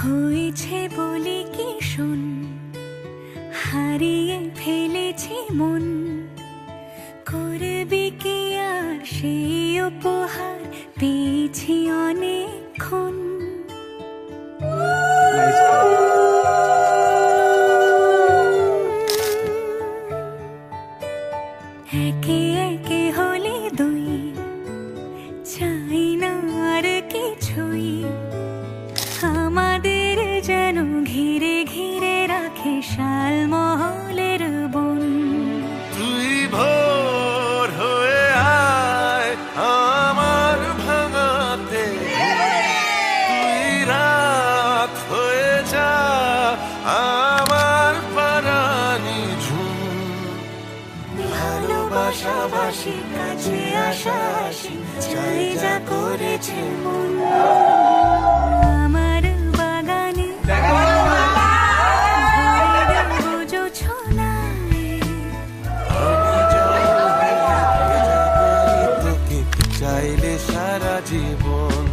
হয়েছে বলে কি শোন, হারিয়ে ফেলেছি মন, করবি কি আর সেই উপহার পেয়েছি অনেকক্ষণ। একে একে হলে দুই, চাই না আর কিছুই, আমাদের যেন ঘিরে ঘিরে রাখে শালমহলের বন। তুই ভোর হয়ে আয় আমার ভাঙাতে, তুই রাত হয়ে যা আমার পারানি ঝুম। ভালোবাসাবাসি কাছে আসা আসি, চাই যা করেছে মন। আমার বাগানে বুঝো ছোনায়, তোকে চাইলে সারা জীবন।